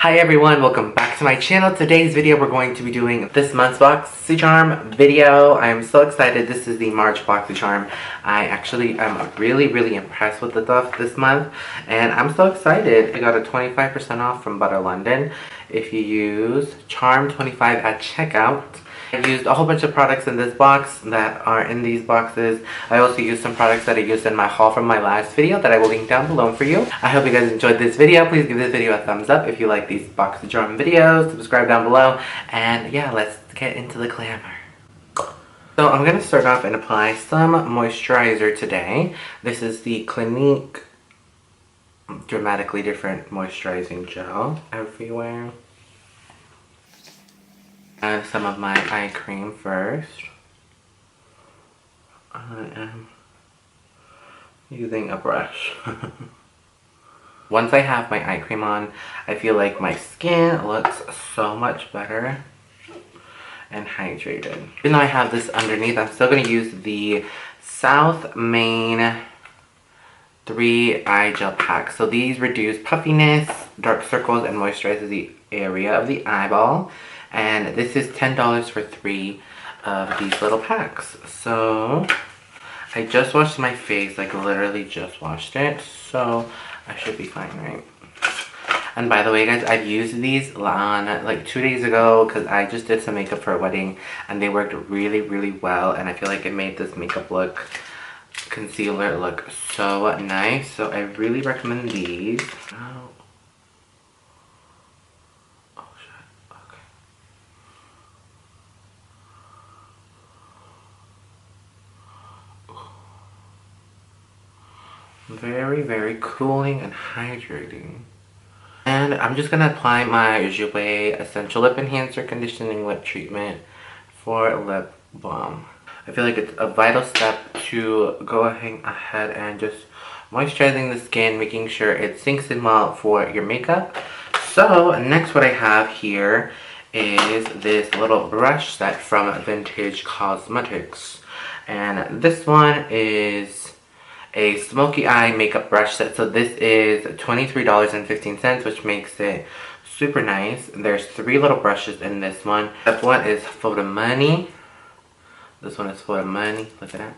Hi everyone, welcome back to my channel. Today's video we're going to be doing this month's Boxycharm video. I'm so excited. This is the March Boxycharm. I actually am really impressed with the stuff this month and I'm so excited. I got a 25% off from Butter London if you use Charm25 at checkout. I used a whole bunch of products in this box that are in these boxes. I also used some products that I used in my haul from my last video that I will link down below for you. I hope you guys enjoyed this video. Please give this video a thumbs up if you like these Boxycharm videos. Subscribe down below. And yeah, let's get into the glamour. So I'm going to start off and apply some moisturizer today. This is the Clinique Dramatically Different Moisturizing Gel Everywhere. Some of my eye cream first. I am using a brush. Once I have my eye cream on, I feel like my skin looks so much better and hydrated. Even though I have this underneath, I'm still going to use the South Main 3 eye gel pack. So these reduce puffiness, dark circles, and moisturize the area of the eyeball. And this is $10 for 3 of these little packs. So I just washed my face, like literally just washed it. So I should be fine, right? And by the way, guys, I've used these on like 2 days ago because I just did some makeup for a wedding and they worked really well. And I feel like it made this makeup look, concealer look so nice. So I really recommend these. Very cooling and hydrating. And I'm just gonna apply my Jouer Essential Lip Enhancer Conditioning Lip Treatment for lip balm. I feel like it's a vital step to go ahead and just moisturizing the skin, making sure it sinks in well for your makeup. So next what I have here is this little brush set from Vintage Cosmetics. And this one is a smoky eye makeup brush set. So this is $23.15, which makes it super nice. There's 3 little brushes in this one. Step 1 is for the money. This one is for the money. Look at that.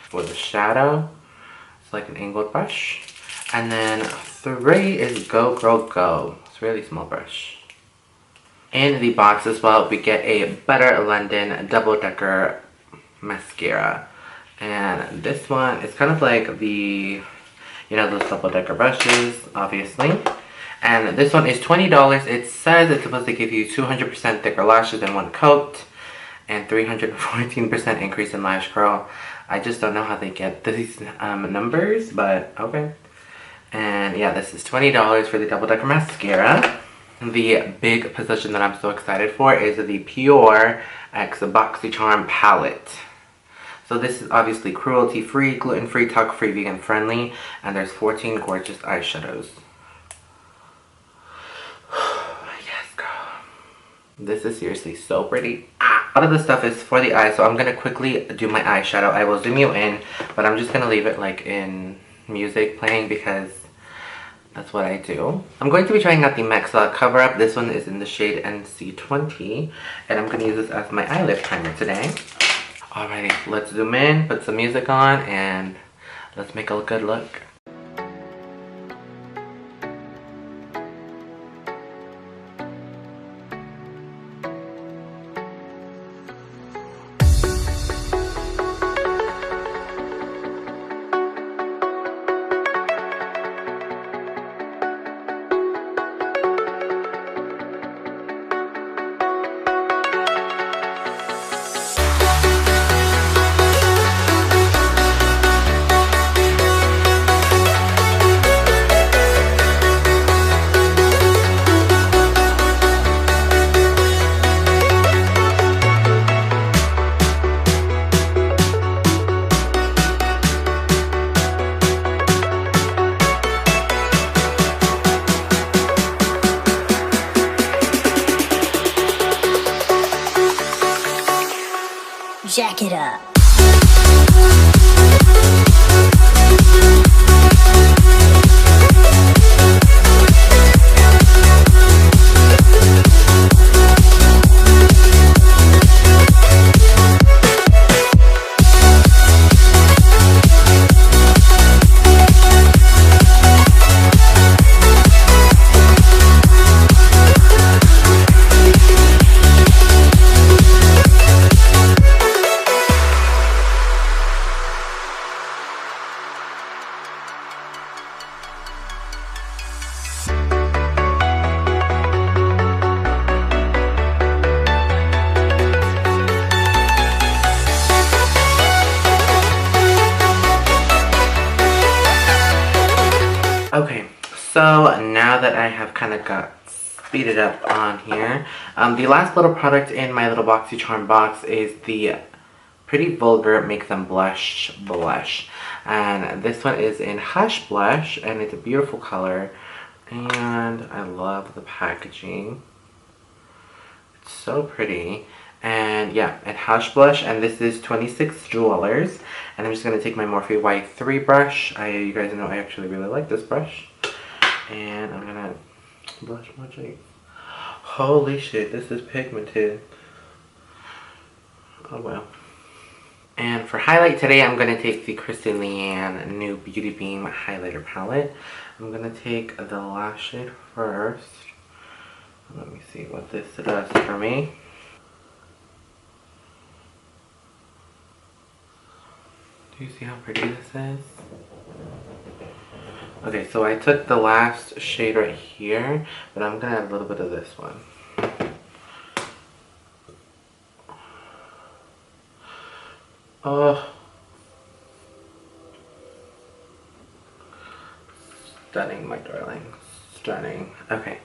For the shadow, it's like an angled brush. And then 3 is Go Girl Go. It's a really small brush. In the box as well, we get a Butter London double-decker mascara. And this one is kind of like the, you know, those double-decker brushes, obviously. And this one is $20. It says it's supposed to give you 200% thicker lashes in one coat and 314% increase in lash curl. I just don't know how they get these numbers, but okay. And yeah, this is $20 for the double-decker mascara. The big position that I'm so excited for is the Pure X Boxycharm palette. So this is obviously cruelty-free, gluten-free, talc-free, vegan-friendly, and there's 14 gorgeous eyeshadows. Yes, girl. This is seriously so pretty. A lot of the stuff is for the eyes, so I'm going to quickly do my eyeshadow. I will zoom you in, but I'm just going to leave it like in music playing because that's what I do. I'm going to be trying out the Mitchelmakeup cover-up. This one is in the shade NC20, and I'm going to use this as my eyelid primer today. Alrighty, let's zoom in, put some music on, and let's make a good look. Jack it up. So now that I have kind of got speeded up on here, the last little product in my little Boxycharm box is the Pretty Vulgar Make Them Blush blush, and this one is in Hush Blush, and it's a beautiful color, and I love the packaging. It's so pretty. And yeah, and Hush Blush, and this is $26. And I'm just going to take my Morphe Y3 brush. You guys know I actually really like this brush. And I'm going to blush my cheeks. Holy shit, this is pigmented. Oh well. And for highlight today, I'm going to take the Kristen Leanne New Beauty Beam Highlighter Palette. I'm going to take the last shade first. Let me see what this does for me. Do you see how pretty this is? Okay, so I took the last shade right here, but I'm gonna add a little bit of this one. Oh. Stunning, my darling. Stunning. Okay.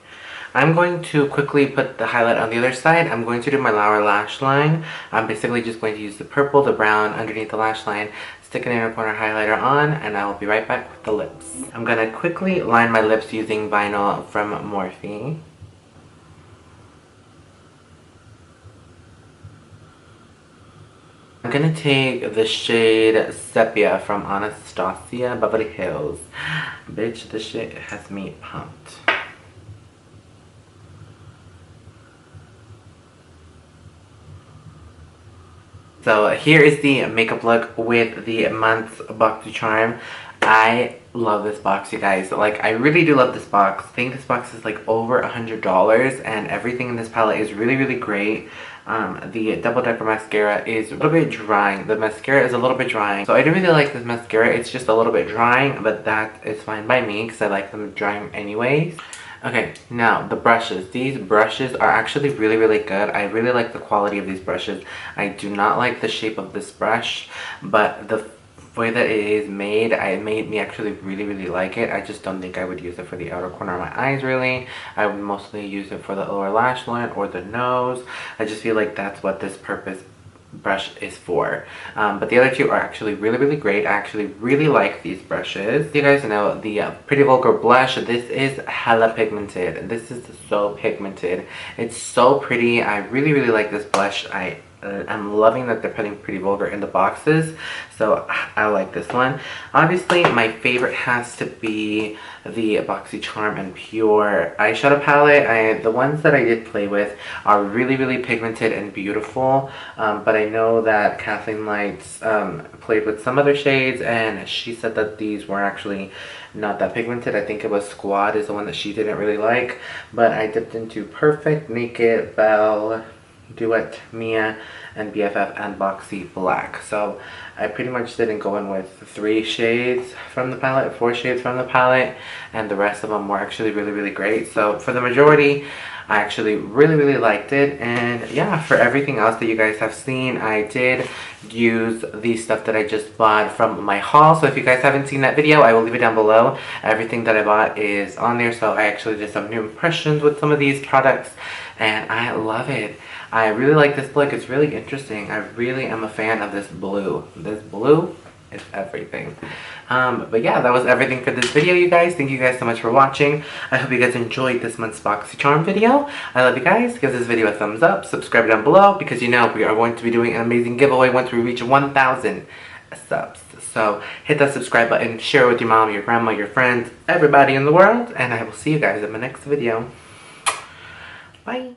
I'm going to quickly put the highlight on the other side. I'm going to do my lower lash line. I'm basically just going to use the purple, the brown underneath the lash line, stick an inner corner highlighter on, and I will be right back with the lips. I'm going to quickly line my lips using vinyl from Morphe. I'm going to take the shade Sepia from Anastasia Beverly Hills. Bitch, this shit has me pumped. So here is the makeup look with the month's Boxycharm. I love this box, you guys. Like, I really do love this box. I think this box is like over $100, and everything in this palette is really, really great. The Double Decker mascara is a little bit drying. The mascara is a little bit drying. So I do really like this mascara. It's just a little bit drying, but that is fine by me because I like them drying anyways. Okay, now the brushes. These brushes are actually really, really good. I really like the quality of these brushes. I do not like the shape of this brush, but the way that it is made, it made me actually really, really like it. I just don't think I would use it for the outer corner of my eyes, really. I would mostly use it for the lower lash line or the nose. I just feel like that's what this brush is for. But the other two are actually really, really great. I actually really like these brushes. You guys know the Pretty Vulgar blush. This is hella pigmented. This is so pigmented. It's so pretty. I really, really like this blush. I'm loving that they're putting Pretty Vulgar in the boxes, so I like this one. Obviously, my favorite has to be the Boxycharm and Pure eyeshadow palette. The ones that I did play with are really, really pigmented and beautiful, but I know that Kathleen Lights played with some other shades, and she said that these were actually not that pigmented. I think it was Squad is the one that she didn't really like, but I dipped into Perfect, Naked, Belle, Duet, Mia, and BFF, and Boxy Black. So I pretty much didn't go in with 3 shades from the palette, 4 shades from the palette, and the rest of them were actually really, really great. So for the majority, I actually really, really liked it. And yeah, for everything else that you guys have seen, I did use the stuff that I just bought from my haul. So if you guys haven't seen that video, I will leave it down below. Everything that I bought is on there. So I actually did some new impressions with some of these products, and I love it. I really like this look. It's really interesting. I really am a fan of this blue. This blue is everything. But yeah, that was everything for this video, you guys. Thank you guys so much for watching. I hope you guys enjoyed this month's Boxycharm video. I love you guys. Give this video a thumbs up. Subscribe down below because you know we are going to be doing an amazing giveaway once we reach 1,000 subs. So hit that subscribe button. Share it with your mom, your grandma, your friends, everybody in the world. And I will see you guys in my next video. Bye.